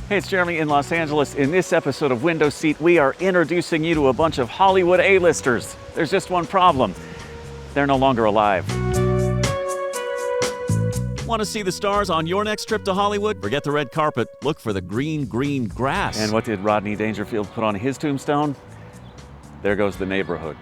Hey, it's Jeremy in Los Angeles. In this episode of Window Seat, we are introducing you to a bunch of Hollywood A-listers. There's just one problem. They're no longer alive. Want to see the stars on your next trip to Hollywood? Forget the red carpet. Look for the green grass. And what did Rodney Dangerfield put on his tombstone? There goes the neighborhood.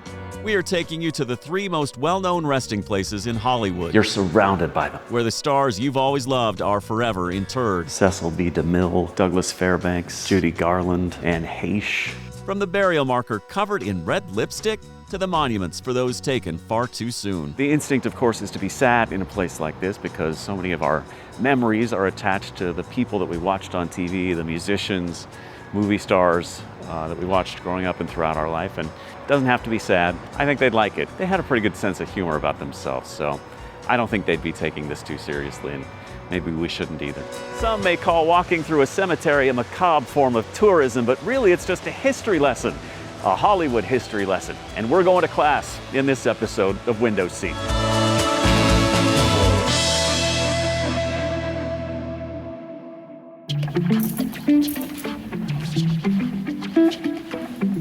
We are taking you to the three most well-known resting places in Hollywood. You're surrounded by them. Where the stars you've always loved are forever interred. Cecil B. DeMille, Douglas Fairbanks, Judy Garland, Anne Heche. From the burial marker covered in red lipstick to the monuments for those taken far too soon. The instinct, of course, is to be sad in a place like this because so many of our memories are attached to the people that we watched on TV, the musicians, movie stars that we watched growing up and throughout our life. And it doesn't have to be sad. I think they'd like it. They had a pretty good sense of humor about themselves, so I don't think they'd be taking this too seriously, and maybe we shouldn't either. Some may call walking through a cemetery a macabre form of tourism, but really it's just a history lesson, a Hollywood history lesson. And we're going to class in this episode of Window Seat.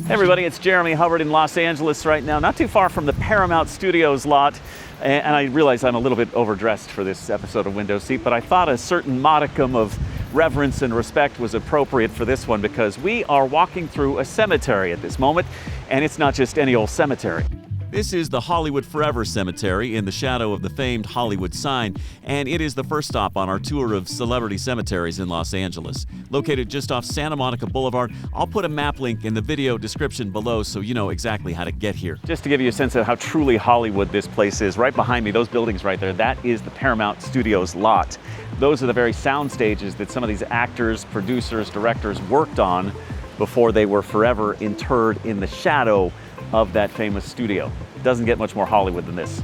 Hey everybody, it's Jeremy Hubbard in Los Angeles right now, not too far from the Paramount Studios lot. And I realize I'm a little bit overdressed for this episode of Window Seat, but I thought a certain modicum of reverence and respect was appropriate for this one because we are walking through a cemetery at this moment, and it's not just any old cemetery. This is the Hollywood Forever Cemetery in the shadow of the famed Hollywood sign, and it is the first stop on our tour of celebrity cemeteries in Los Angeles. Located just off Santa Monica Boulevard, I'll put a map link in the video description below so you know exactly how to get here. Just to give you a sense of how truly Hollywood this place is, right behind me, those buildings right there, that is the Paramount Studios lot. Those are the very sound stages that some of these actors, producers, directors worked on before they were forever interred in the shadow of that famous studio. It doesn't get much more Hollywood than this.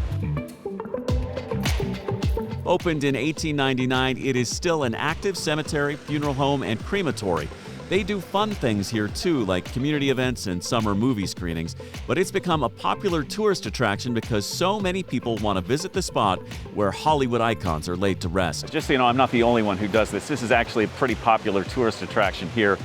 Opened in 1899, it is still an active cemetery, funeral home, and crematory. They do fun things here too, like community events and summer movie screenings, but it's become a popular tourist attraction because so many people want to visit the spot where Hollywood icons are laid to rest. Just so you know, I'm not the only one who does this. This is actually a pretty popular tourist attraction here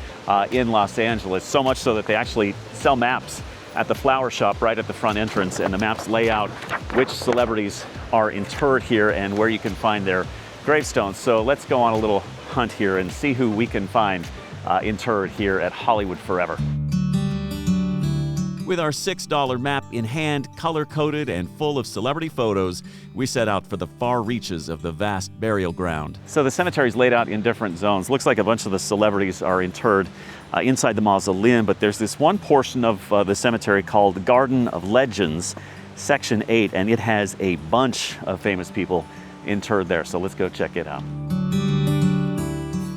in Los Angeles, so much so that they actually sell maps at the flower shop right at the front entrance, and the maps lay out which celebrities are interred here and where you can find their gravestones. So let's go on a little hunt here and see who we can find interred here at Hollywood Forever. With our $6 map in hand, color-coded and full of celebrity photos, we set out for the far reaches of the vast burial ground. So the cemetery's laid out in different zones. Looks like a bunch of the celebrities are interred inside the mausoleum, but there's this one portion of the cemetery called the Garden of Legends, Section 8, and it has a bunch of famous people interred there. So let's go check it out.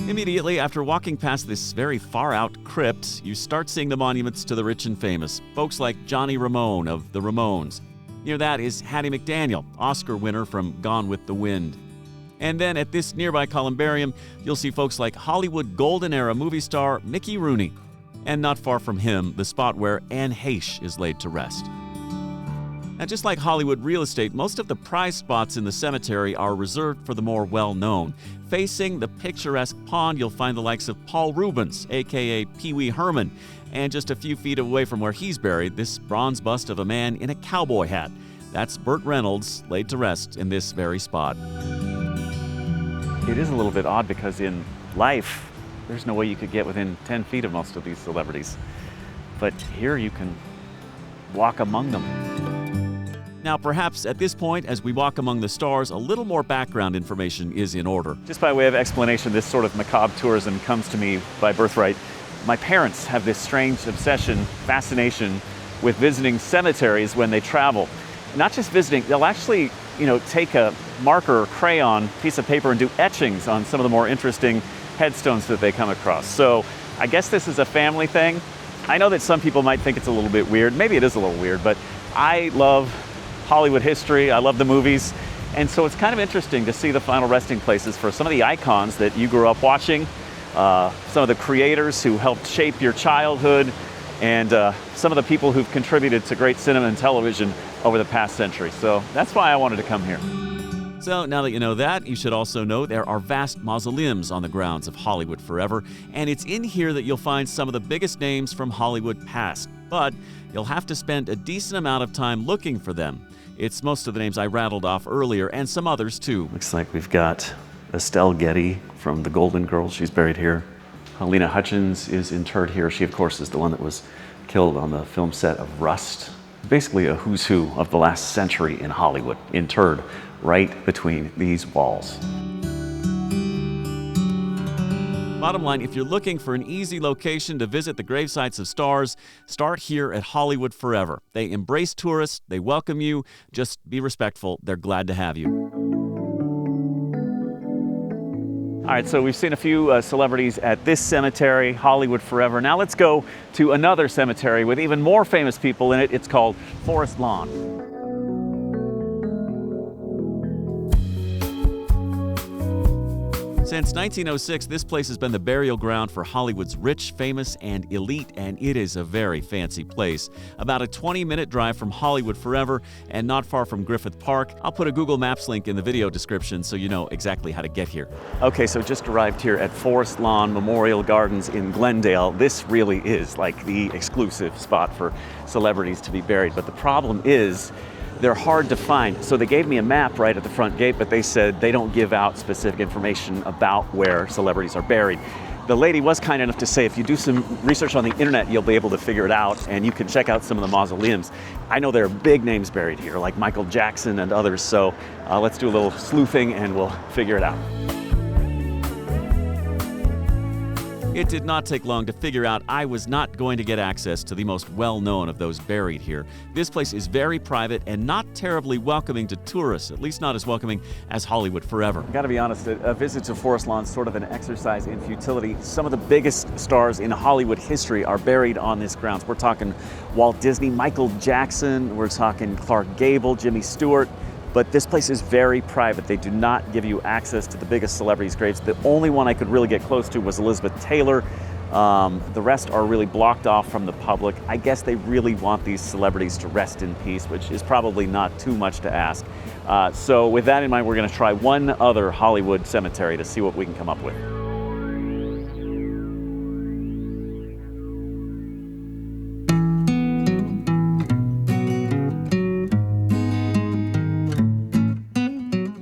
Immediately after walking past this very far-out crypt, you start seeing the monuments to the rich and famous, folks like Johnny Ramone of the Ramones. Near that is Hattie McDaniel, Oscar winner from Gone with the Wind. And then at this nearby columbarium, you'll see folks like Hollywood Golden Era movie star Mickey Rooney. And not far from him, the spot where Anne Heche is laid to rest. Now, just like Hollywood real estate, most of the prize spots in the cemetery are reserved for the more well-known. Facing the picturesque pond, you'll find the likes of Paul Rubens, a.k.a. Pee Wee Herman. And just a few feet away from where he's buried, this bronze bust of a man in a cowboy hat. That's Burt Reynolds, laid to rest in this very spot. It is a little bit odd because in life, there's no way you could get within 10 feet of most of these celebrities. But here you can walk among them. Now, perhaps at this point, as we walk among the stars, a little more background information is in order. Just by way of explanation, this sort of macabre tourism comes to me by birthright. My parents have this strange obsession, fascination with visiting cemeteries when they travel. Not just visiting, they'll actually, take a marker or crayon piece of paper and do etchings on some of the more interesting headstones that they come across. So I guess this is a family thing. I know that some people might think it's a little bit weird. Maybe it is a little weird, but I love Hollywood history. I love the movies. And so it's kind of interesting to see the final resting places for some of the icons that you grew up watching, some of the creators who helped shape your childhood, and some of the people who've contributed to great cinema and television over the past century. So that's why I wanted to come here. So now that you know that, you should also know there are vast mausoleums on the grounds of Hollywood Forever, and it's in here that you'll find some of the biggest names from Hollywood past. But you'll have to spend a decent amount of time looking for them. It's most of the names I rattled off earlier, and some others too. Looks like we've got Estelle Getty from the Golden Girls. She's buried here. Helena Hutchins is interred here. She, of course, is the one that was killed on the film set of Rust. Basically a who's who of the last century in Hollywood, interred right between these walls. Bottom line, if you're looking for an easy location to visit the gravesites of stars, start here at Hollywood Forever. They embrace tourists, they welcome you, just be respectful, they're glad to have you. All right, so we've seen a few celebrities at this cemetery, Hollywood Forever. Now let's go to another cemetery with even more famous people in it. It's called Forest Lawn. Since 1906, this place has been the burial ground for Hollywood's rich, famous, and elite, and it is a very fancy place. About a 20-minute drive from Hollywood Forever and not far from Griffith Park. I'll put a Google Maps link in the video description so you know exactly how to get here. Okay, so just arrived here at Forest Lawn Memorial Gardens in Glendale. This really is like the exclusive spot for celebrities to be buried, but the problem is they're hard to find. So they gave me a map right at the front gate, but they said they don't give out specific information about where celebrities are buried. The lady was kind enough to say if you do some research on the internet, you'll be able to figure it out, and you can check out some of the mausoleums. I know there are big names buried here, like Michael Jackson and others, so let's do a little sleuthing and we'll figure it out. It did not take long to figure out I was not going to get access to the most well-known of those buried here. This place is very private and not terribly welcoming to tourists, at least not as welcoming as Hollywood Forever. I gotta be honest, a visit to Forest Lawn is sort of an exercise in futility. Some of the biggest stars in Hollywood history are buried on this grounds. We're talking Walt Disney, Michael Jackson, we're talking Clark Gable, Jimmy Stewart. But this place is very private. They do not give you access to the biggest celebrities' graves. The only one I could really get close to was Elizabeth Taylor. The rest are really blocked off from the public. I guess they really want these celebrities to rest in peace, which is probably not too much to ask. So with that in mind, we're gonna try one other Hollywood cemetery to see what we can come up with.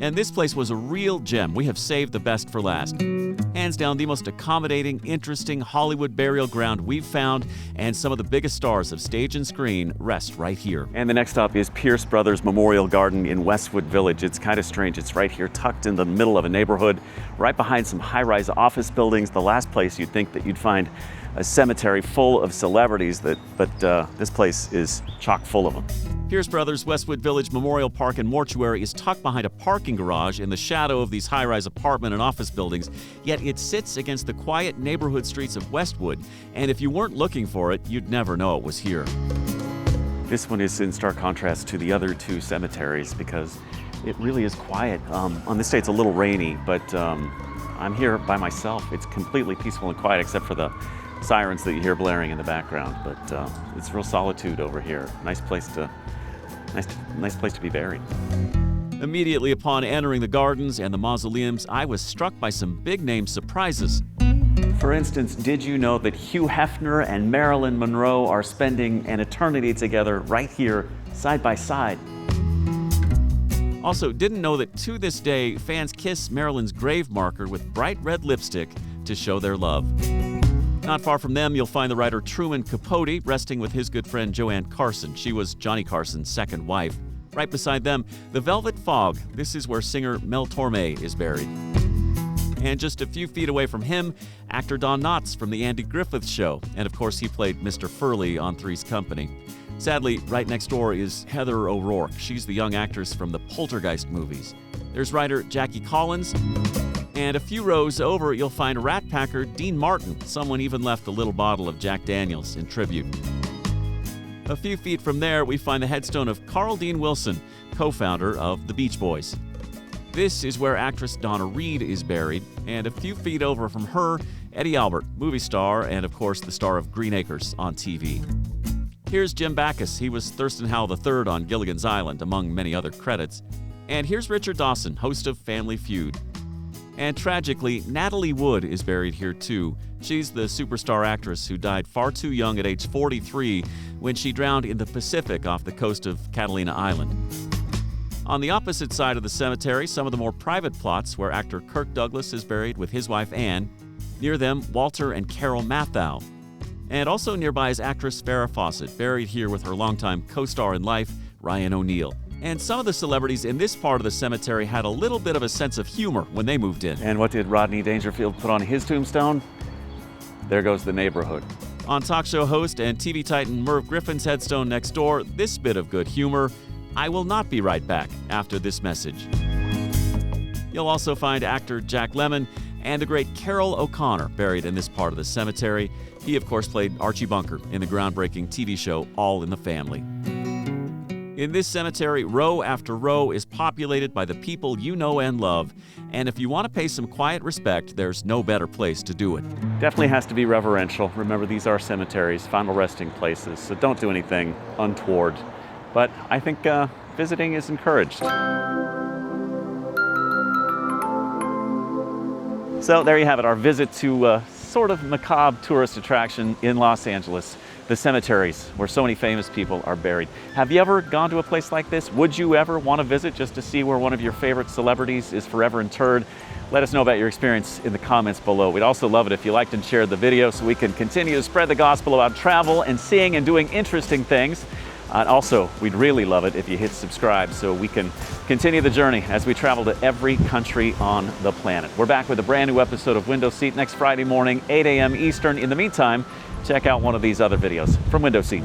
And this place was a real gem. We have saved the best for last. Hands down, the most accommodating, interesting Hollywood burial ground we've found, and some of the biggest stars of stage and screen rest right here. And the next stop is Pierce Brothers Memorial Garden in Westwood Village. It's kind of strange. It's right here, tucked in the middle of a neighborhood, right behind some high-rise office buildings. The last place you'd think that you'd find a cemetery full of celebrities, but this place is chock full of them. Pierce Brothers Westwood Village Memorial Park and Mortuary is tucked behind a parking garage in the shadow of these high-rise apartment and office buildings, yet it sits against the quiet neighborhood streets of Westwood, and if you weren't looking for it, you'd never know it was here. This one is in stark contrast to the other two cemeteries because it really is quiet. On this day it's a little rainy, but I'm here by myself. It's completely peaceful and quiet except for the sirens that you hear blaring in the background, but it's real solitude over here. Nice place to be buried. Immediately upon entering the gardens and the mausoleums, I was struck by some big-name surprises. For instance, did you know that Hugh Hefner and Marilyn Monroe are spending an eternity together right here, side by side? Also, didn't know that to this day, fans kiss Marilyn's grave marker with bright red lipstick to show their love. Not far from them, you'll find the writer Truman Capote resting with his good friend Joanne Carson. She was Johnny Carson's second wife. Right beside them, the Velvet Fog. This is where singer Mel Torme is buried. And just a few feet away from him, actor Don Knotts from The Andy Griffith Show. And of course, he played Mr. Furley on Three's Company. Sadly, right next door is Heather O'Rourke. She's the young actress from the Poltergeist movies. There's writer Jackie Collins. And a few rows over, you'll find rat packer Dean Martin. Someone even left a little bottle of Jack Daniels in tribute. A few feet from there, we find the headstone of Carl Dean Wilson, co-founder of the Beach Boys. This is where actress Donna Reed is buried, and a few feet over from her, Eddie Albert, movie star, and of course the star of Green Acres on TV. Here's Jim Backus. He was Thurston Howell III on Gilligan's Island, among many other credits. And here's Richard Dawson, host of Family Feud. And tragically, Natalie Wood is buried here too. She's the superstar actress who died far too young at age 43 when she drowned in the Pacific off the coast of Catalina Island. On the opposite side of the cemetery, some of the more private plots where actor Kirk Douglas is buried with his wife Anne. Near them, Walter and Carol Matthau. And also nearby is actress Farrah Fawcett, buried here with her longtime co-star in life, Ryan O'Neal. And some of the celebrities in this part of the cemetery had a little bit of a sense of humor when they moved in. And what did Rodney Dangerfield put on his tombstone? There goes the neighborhood. On talk show host and TV titan Merv Griffin's headstone next door, this bit of good humor: I will not be right back after this message. You'll also find actor Jack Lemmon and the great Carroll O'Connor buried in this part of the cemetery. He, of course, played Archie Bunker in the groundbreaking TV show All in the Family. In this cemetery, row after row is populated by the people you know and love. And if you want to pay some quiet respect, there's no better place to do it. Definitely has to be reverential. Remember, these are cemeteries, final resting places, so don't do anything untoward. But I think visiting is encouraged. So there you have it, our visit to a sort of macabre tourist attraction in Los Angeles. The cemeteries, where so many famous people are buried. Have you ever gone to a place like this? Would you ever want to visit just to see where one of your favorite celebrities is forever interred? Let us know about your experience in the comments below. We'd also love it if you liked and shared the video so we can continue to spread the gospel about travel and seeing and doing interesting things. And also, we'd really love it if you hit subscribe so we can continue the journey as we travel to every country on the planet. We're back with a brand new episode of Window Seat next Friday morning, 8 a.m. Eastern. In the meantime, check out one of these other videos from Window Seat.